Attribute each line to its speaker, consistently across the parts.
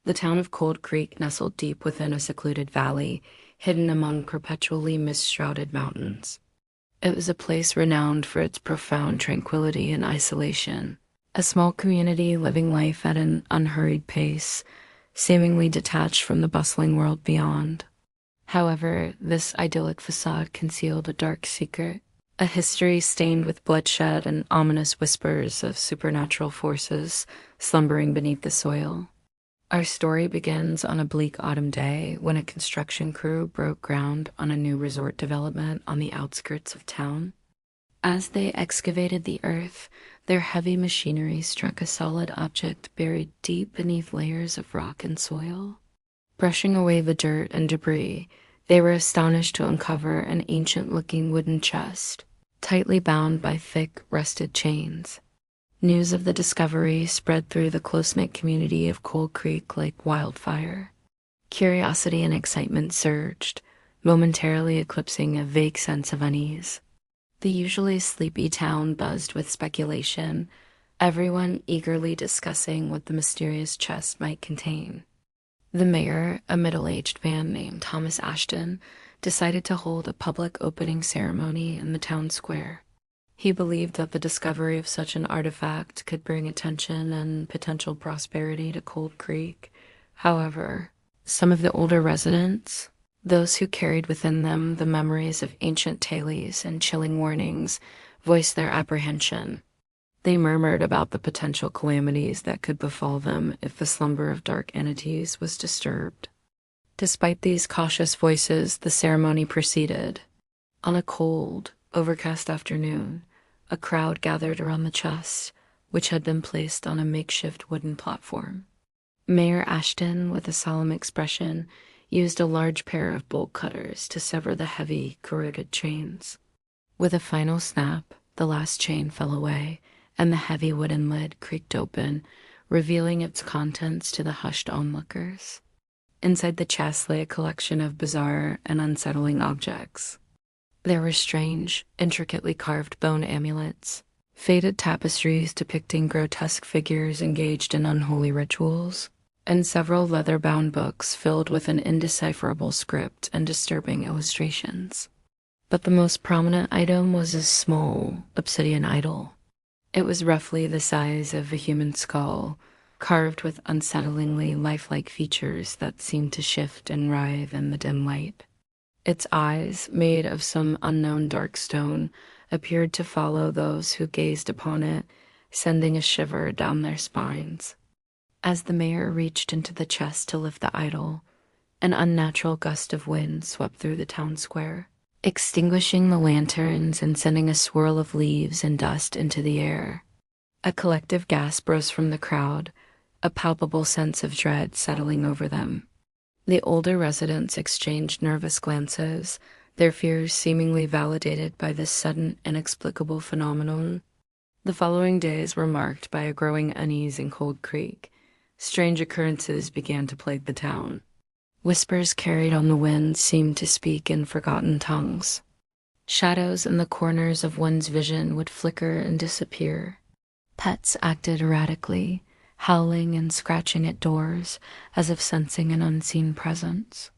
Speaker 1: The town of Cold Creek nestled deep within a secluded valley, hidden among perpetually mist-shrouded mountains. It was a place renowned for its profound tranquility and isolation, a small community living life at an unhurried pace, seemingly detached from the bustling world beyond. However, this idyllic facade concealed a dark secret, a history stained with bloodshed and ominous whispers of supernatural forces slumbering beneath the soil. Our story begins on a bleak autumn day when a construction crew broke ground on a new resort development on the outskirts of town. As they excavated the earth, their heavy machinery struck a solid object buried deep beneath layers of rock and soil. Brushing away the dirt and debris, they were astonished to uncover an ancient-looking wooden chest, tightly bound by thick, rusted chains. News of the discovery spread through the close-knit community of Cold Creek like wildfire. Curiosity and excitement surged, momentarily eclipsing a vague sense of unease. The usually sleepy town buzzed with speculation, everyone eagerly discussing what the mysterious chest might contain. The mayor, a middle-aged man named Thomas Ashton, decided to hold a public opening ceremony in the town square. He believed that the discovery of such an artifact could bring attention and potential prosperity to Cold Creek. However, some of the older residents, those who carried within them the memories of ancient tales and chilling warnings, voiced their apprehension. They murmured about the potential calamities that could befall them if the slumber of dark entities was disturbed. Despite these cautious voices, the ceremony proceeded. On a cold, overcast afternoon, a crowd gathered around the chest, which had been placed on a makeshift wooden platform. Mayor Ashton, with a solemn expression, used a large pair of bolt cutters to sever the heavy, corroded chains. With a final snap, the last chain fell away, and the heavy wooden lid creaked open, revealing its contents to the hushed onlookers. Inside the chest lay a collection of bizarre and unsettling objects. There were strange, intricately carved bone amulets, faded tapestries depicting grotesque figures engaged in unholy rituals, and several leather-bound books filled with an indecipherable script and disturbing illustrations. But the most prominent item was a small obsidian idol. It was roughly the size of a human skull, carved with unsettlingly lifelike features that seemed to shift and writhe in the dim light. Its eyes, made of some unknown dark stone, appeared to follow those who gazed upon it, sending a shiver down their spines. As the mayor reached into the chest to lift the idol, an unnatural gust of wind swept through the town square, extinguishing the lanterns and sending a swirl of leaves and dust into the air. A collective gasp rose from the crowd, a palpable sense of dread settling over them. The older residents exchanged nervous glances, their fears seemingly validated by this sudden, inexplicable phenomenon. The following days were marked by a growing unease in Cold Creek. Strange occurrences began to plague the town. Whispers carried on the wind seemed to speak in forgotten tongues. Shadows in the corners of one's vision would flicker and disappear. Pets acted erratically, howling and scratching at doors as if sensing an unseen presence.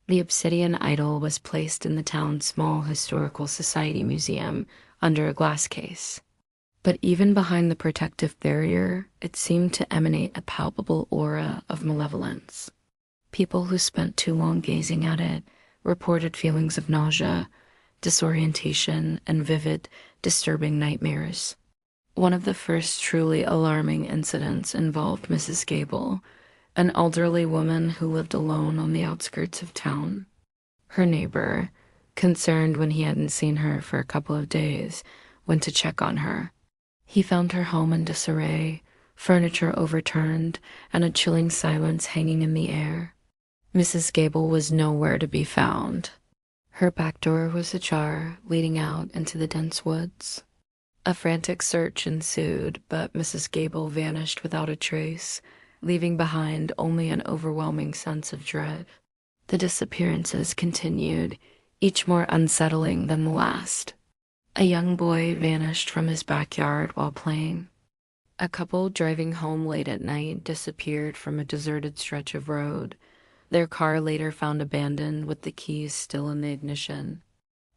Speaker 1: The obsidian idol was placed in the town's small historical society museum under a glass case. But even behind the protective barrier, it seemed to emanate a palpable aura of malevolence. People who spent too long gazing at it reported feelings of nausea, disorientation, and vivid, disturbing nightmares. One of the first truly alarming incidents involved Mrs. Gable, an elderly woman who lived alone on the outskirts of town. Her neighbor, concerned when he hadn't seen her for a couple of days, went to check on her. He found her home in disarray, furniture overturned, and a chilling silence hanging in the air. Mrs. Gable was nowhere to be found. Her back door was ajar, leading out into the dense woods. A frantic search ensued, but Mrs. Gable vanished without a trace, leaving behind only an overwhelming sense of dread. The disappearances continued, each more unsettling than the last. A young boy vanished from his backyard while playing. A couple driving home late at night disappeared from a deserted stretch of road. Their car later found abandoned with the keys still in the ignition.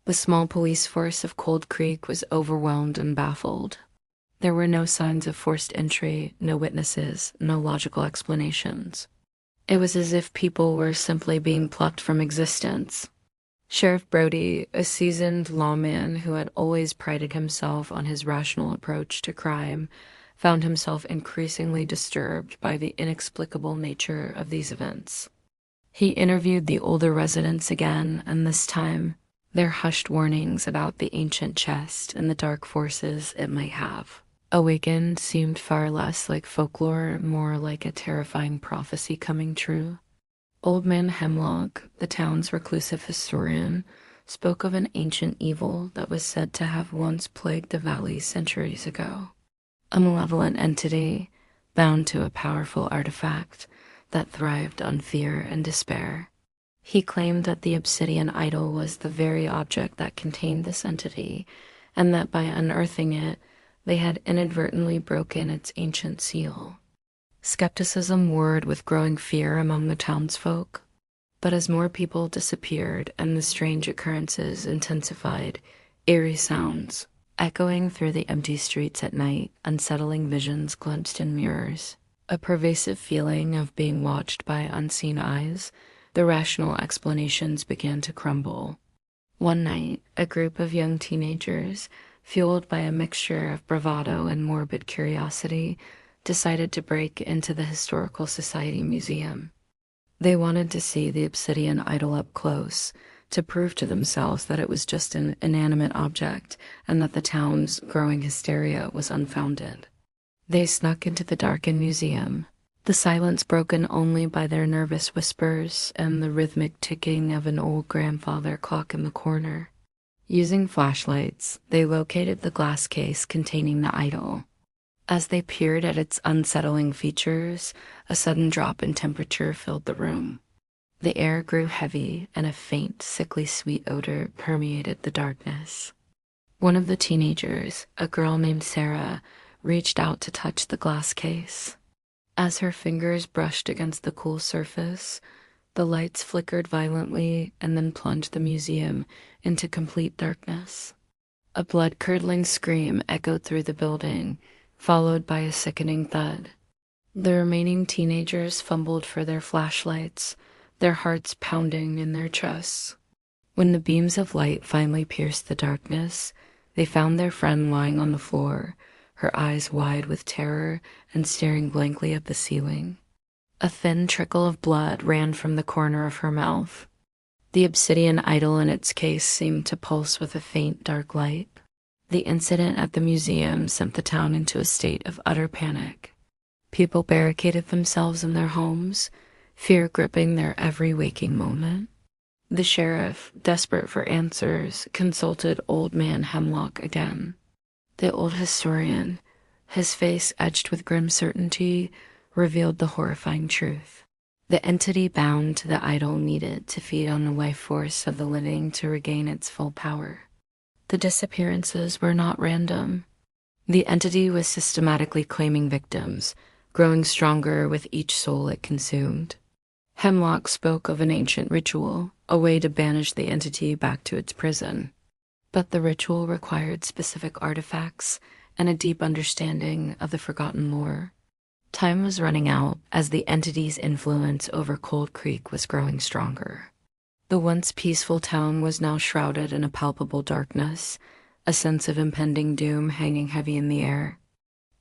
Speaker 1: The small police force of Cold Creek was overwhelmed and baffled. There were no signs of forced entry, no witnesses, no logical explanations. It was as if people were simply being plucked from existence. Sheriff Brody, a seasoned lawman who had always prided himself on his rational approach to crime, found himself increasingly disturbed by the inexplicable nature of these events. He interviewed the older residents again, and this time, their hushed warnings about the ancient chest and the dark forces it might have awakened seemed far less like folklore, more like a terrifying prophecy coming true. Old Man Hemlock, the town's reclusive historian, spoke of an ancient evil that was said to have once plagued the valley centuries ago. A malevolent entity bound to a powerful artifact that thrived on fear and despair. He claimed that the obsidian idol was the very object that contained this entity, and that by unearthing it, they had inadvertently broken its ancient seal. Skepticism warred with growing fear among the townsfolk, but as more people disappeared and the strange occurrences intensified, eerie sounds, echoing through the empty streets at night, unsettling visions glimpsed in mirrors, a pervasive feeling of being watched by unseen eyes, the rational explanations began to crumble. One night, a group of young teenagers, fueled by a mixture of bravado and morbid curiosity, decided to break into the Historical Society Museum. They wanted to see the obsidian idol up close, to prove to themselves that it was just an inanimate object and that the town's growing hysteria was unfounded. They snuck into the darkened museum, the silence broken only by their nervous whispers and the rhythmic ticking of an old grandfather clock in the corner. Using flashlights, they located the glass case containing the idol. As they peered at its unsettling features, a sudden drop in temperature filled the room. The air grew heavy, and a faint, sickly sweet odor permeated the darkness. One of the teenagers, a girl named Sarah, reached out to touch the glass case. As her fingers brushed against the cool surface, the lights flickered violently and then plunged the museum into complete darkness. A blood-curdling scream echoed through the building, followed by a sickening thud. The remaining teenagers fumbled for their flashlights, their hearts pounding in their chests. When the beams of light finally pierced the darkness, they found their friend lying on the floor, her eyes wide with terror and staring blankly at the ceiling. A thin trickle of blood ran from the corner of her mouth. The obsidian idol in its case seemed to pulse with a faint dark light. The incident at the museum sent the town into a state of utter panic. People barricaded themselves in their homes, fear gripping their every waking moment. The sheriff, desperate for answers, consulted Old Man Hemlock again. The old historian, his face etched with grim certainty, revealed the horrifying truth. The entity bound to the idol needed to feed on the life force of the living to regain its full power. The disappearances were not random. The entity was systematically claiming victims, growing stronger with each soul it consumed. Hemlock spoke of an ancient ritual, a way to banish the entity back to its prison. But the ritual required specific artifacts and a deep understanding of the forgotten lore. Time was running out as the entity's influence over Cold Creek was growing stronger. The once peaceful town was now shrouded in a palpable darkness, a sense of impending doom hanging heavy in the air.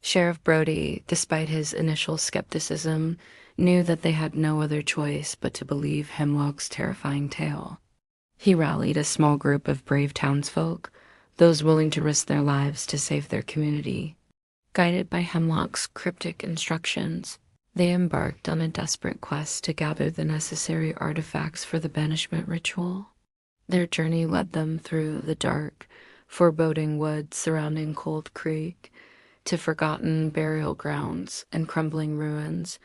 Speaker 1: Sheriff Brody, despite his initial skepticism, knew that they had no other choice but to believe Hemlock's terrifying tale. He rallied a small group of brave townsfolk, those willing to risk their lives to save their community. Guided by Hemlock's cryptic instructions, they embarked on a desperate quest to gather the necessary artifacts for the banishment ritual. Their journey led them through the dark, foreboding woods surrounding Cold Creek, to forgotten burial grounds and crumbling ruins,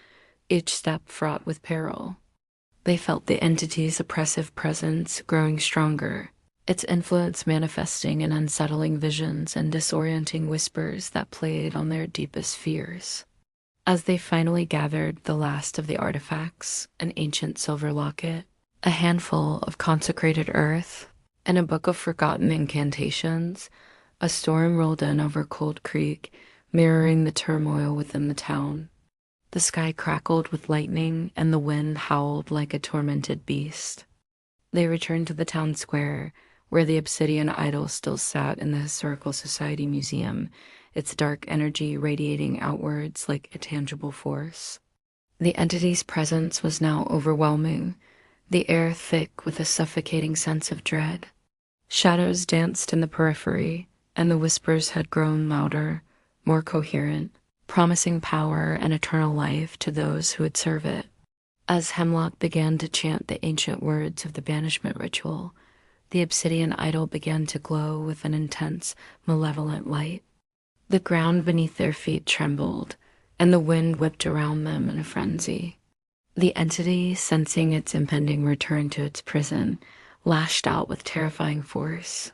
Speaker 1: each step fraught with peril. They felt the entity's oppressive presence growing stronger, its influence manifesting in unsettling visions and disorienting whispers that played on their deepest fears. As they finally gathered the last of the artifacts, an ancient silver locket, a handful of consecrated earth, and a book of forgotten incantations, a storm rolled in over Cold Creek, mirroring the turmoil within the town. The sky crackled with lightning, and the wind howled like a tormented beast. They returned to the town square, where the obsidian idol still sat in the Historical Society Museum, its dark energy radiating outwards like a tangible force. The entity's presence was now overwhelming, the air thick with a suffocating sense of dread. Shadows danced in the periphery, and the whispers had grown louder, more coherent, promising power and eternal life to those who would serve it. As Hemlock began to chant the ancient words of the banishment ritual, the obsidian idol began to glow with an intense, malevolent light. The ground beneath their feet trembled, and the wind whipped around them in a frenzy. The entity, sensing its impending return to its prison, lashed out with terrifying force.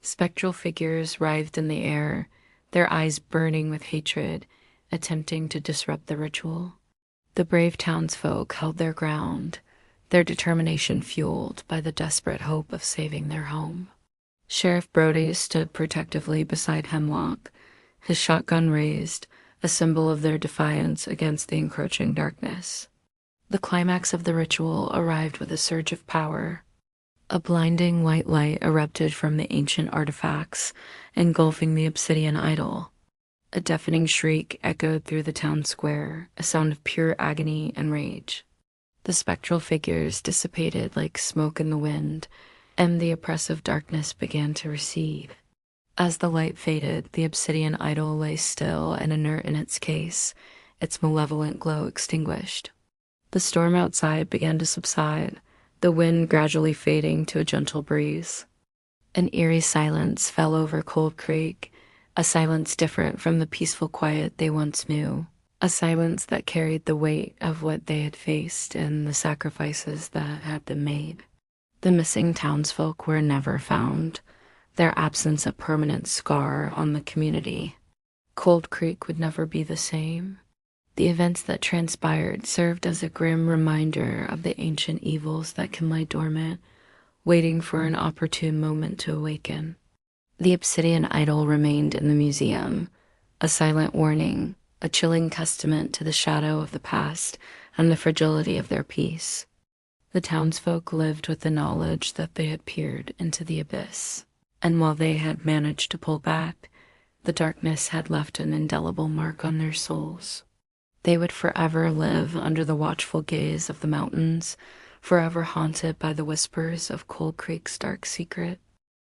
Speaker 1: Spectral figures writhed in the air, their eyes burning with hatred, attempting to disrupt the ritual. The brave townsfolk held their ground, their determination fueled by the desperate hope of saving their home. Sheriff Brody stood protectively beside Hemlock, his shotgun raised, a symbol of their defiance against the encroaching darkness. The climax of the ritual arrived with a surge of power. A blinding white light erupted from the ancient artifacts, engulfing the obsidian idol. A deafening shriek echoed through the town square, a sound of pure agony and rage. The spectral figures dissipated like smoke in the wind, and the oppressive darkness began to recede. As the light faded, the obsidian idol lay still and inert in its case, its malevolent glow extinguished. The storm outside began to subside, the wind gradually fading to a gentle breeze. An eerie silence fell over Cold Creek, a silence different from the peaceful quiet they once knew, a silence that carried the weight of what they had faced and the sacrifices that had been made. The missing townsfolk were never found, their absence a permanent scar on the community. Cold Creek would never be the same. The events that transpired served as a grim reminder of the ancient evils that can lie dormant, waiting for an opportune moment to awaken. The obsidian idol remained in the museum, a silent warning, a chilling testament to the shadow of the past and the fragility of their peace. The townsfolk lived with the knowledge that they had peered into the abyss, and while they had managed to pull back, the darkness had left an indelible mark on their souls. They would forever live under the watchful gaze of the mountains, forever haunted by the whispers of Cold Creek's dark secret.